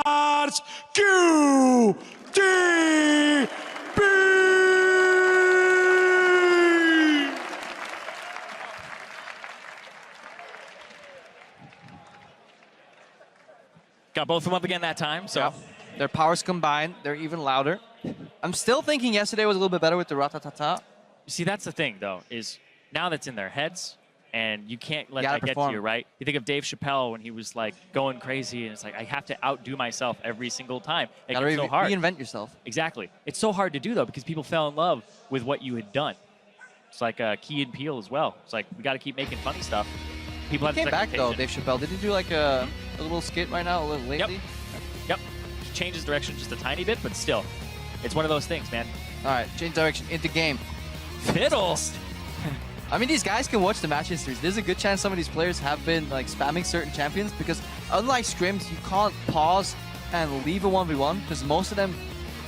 starts QTV! Got both of them up again that time, so. Yep. Their powers combined, they're even louder. I'm still thinking yesterday was a little bit better with the ratatata. See, that's the thing, though, is now that's in their heads, and you can't let that get perform. to you, right? You think of Dave Chappelle when he was, like, going crazy, and it's like, I have to outdo myself every single time. It gets so hard. Reinvent yourself. Exactly. It's so hard to do, though, because people fell in love with what you had done. It's like Key and Peele as well. It's like, we got to keep making funny stuff. People have He came back, though, expectation. Dave Chappelle. Did he do, like, a little skit right now, a little lately? Yep. Change his direction just a tiny bit, but still. It's one of those things, man. All right, change direction into game. Fiddles! I mean, these guys can watch the match histories. There's a good chance some of these players have been like spamming certain champions because unlike scrims, you can't pause and leave a 1v1 because most of them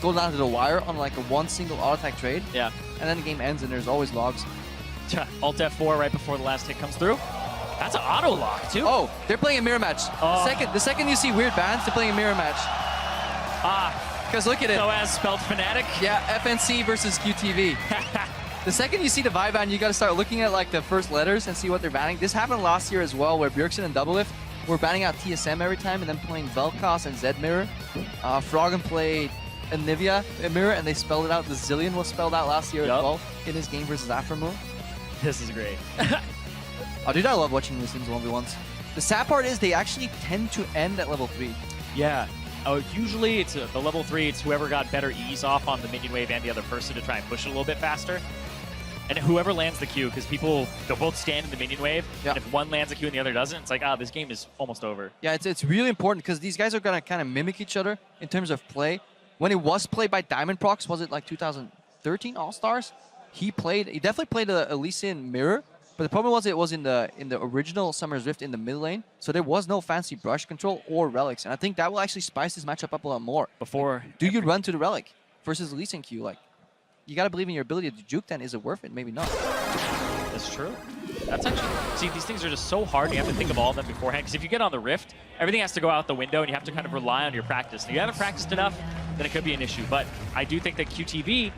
go down to the wire on like a one single auto attack trade. Yeah. And then the game ends and there's always logs. Alt F4 right before the last hit comes through. That's an auto lock, too. Oh, they're playing a mirror match. Oh. The second you see weird bans, they're playing a mirror match. Because look at it. Soaz spelled Fnatic. Yeah, FNC versus QTV. The second you see the vibe ban, you got to start looking at like the first letters and see what they're banning. This happened last year as well, where Bjergsen and Doublelift were banning out TSM every time and then playing Vel'Koz and Zed Mirror. Froggen played Anivia Mirror and they spelled it out. The Zillion was spelled out last year as well in his game versus Aframoon. This is great. Oh, dude, I love watching these things 1v1s. The sad part is they actually tend to end at level 3. Yeah. Oh, usually it's the level 3, it's whoever got better ease off on the minion wave and the other person to try and push it a little bit faster. And whoever lands the Q, because they'll both stand in the minion wave, and if one lands a Q and the other doesn't, it's like, this game is almost over. Yeah, it's really important because these guys are going to kind of mimic each other in terms of play. When it was played by Diamond Prox, was it like 2013 All-Stars? He definitely played a Lee Sin Mirror, but the problem was it was in the original Summer's Rift in the mid lane, so there was no fancy brush control or relics, and I think that will actually spice this matchup up a lot more. Do you run to the relic versus Lee Sin Q? Like, you got to believe in your ability to juke then. Is it worth it? Maybe not. That's true. That's actually... See, these things are just so hard. You have to think of all of them beforehand. Because if you get on the Rift, everything has to go out the window, and you have to kind of rely on your practice. If you haven't practiced enough, then it could be an issue. But I do think that QTV,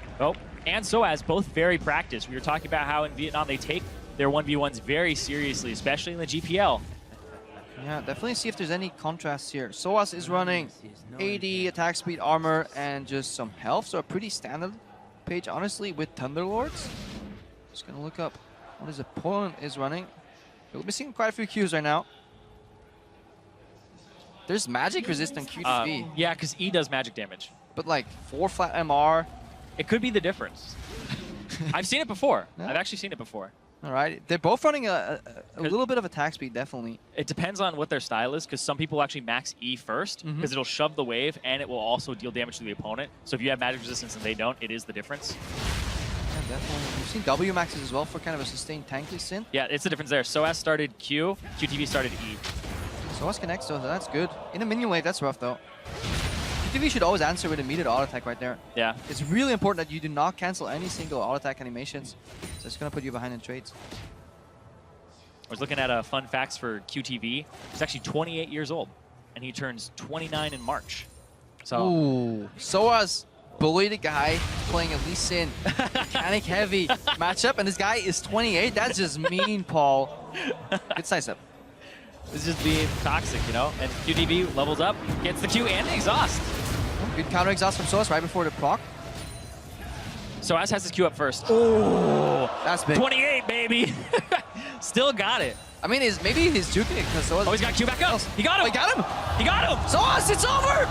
and Soaz, both very practiced. We were talking about how in Vietnam they take their 1v1s very seriously, especially in the GPL. Yeah, definitely see if there's any contrasts here. Soaz is running 80 attack speed, armor, and just some health. So a pretty standard page, honestly, with Thunderlords. Just gonna look up what his opponent is running. We're missing quite a few Qs right now. There's magic resist on QTV. Yeah, because E does magic damage. But like 4 flat MR. It could be the difference. I've seen it before. Yeah. I've actually seen it before. All right, they're both running a little bit of attack speed, definitely. It depends on what their style is, because some people actually max E first, because it'll shove the wave, and it will also deal damage to the opponent. So if you have magic resistance and they don't, it is the difference. Yeah, definitely. We've seen W maxes as well for kind of a sustained tanky Sin. Yeah, it's the difference there. Soaz started Q, QTV started E. Soaz connects, so that's good. In a minion wave, that's rough, though. QTV should always answer with immediate auto attack right there. Yeah. It's really important that you do not cancel any single auto attack animations. So it's going to put you behind in trades. I was looking at fun facts for QTV. He's actually 28 years old, and he turns 29 in March. So. Ooh, Soaz bullied a guy playing a Lee Sin mechanic heavy matchup, and this guy is 28. That's just mean, Paul. Good size up. This is just being toxic, you know? And QTV levels up, gets the Q and the exhaust. Good counter exhaust from Soaz right before the proc. Soaz has his Q up first. Oh, that's big. 28, baby. Still got it. I mean, maybe he's juking it because Soaz. Oh, he's got Q back up. He got him. Oh, he got him. He got him. Soaz, it's over.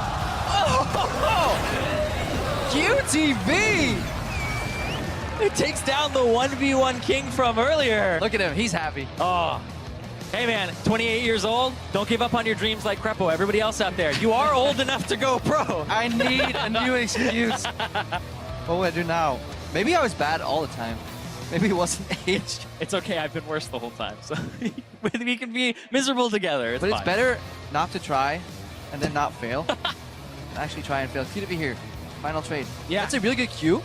Oh, QTV. It takes down the 1v1 king from earlier. Look at him. He's happy. Oh. Hey, man, 28 years old. Don't give up on your dreams like Crepo. Everybody else out there, you are old enough to go pro. I need a new excuse. What will I do now? Maybe I was bad all the time. Maybe it wasn't aged. It's okay. I've been worse the whole time. So we can be miserable together. But it's better not to try and then not fail. Actually try and fail. QTV here. Final trade. Yeah. That's a really good Q.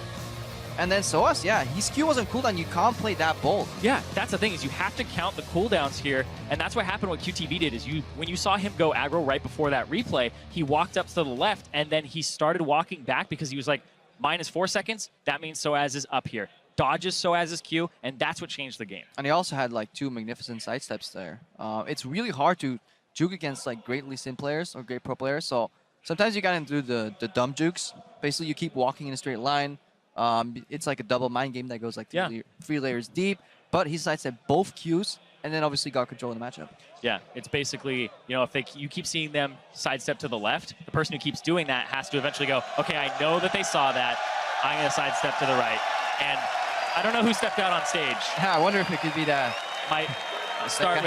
And then Soaz, yeah, his Q wasn't cooldown. You can't play that bold. Yeah, that's the thing, is you have to count the cooldowns here, and that's what happened. What QTV did is when you saw him go aggro right before that replay, he walked up to the left, and then he started walking back because he was like, -4 seconds, that means Soaz is up here. Dodges Soaz's Q, and that's what changed the game. And he also had like 2 magnificent sidesteps there. It's really hard to juke against like great Lee Sin players or great pro players, so sometimes you gotta do the dumb jukes. Basically, you keep walking in a straight line. It's like a double mind game that goes like 3 layers deep, but he sidestepped both Qs and then obviously got control of the matchup. Yeah, it's basically, you know, if you keep seeing them sidestep to the left, the person who keeps doing that has to eventually go, okay, I know that they saw that, I'm going to sidestep to the right. And I don't know who stepped out on stage. I wonder if it could be that. Might start with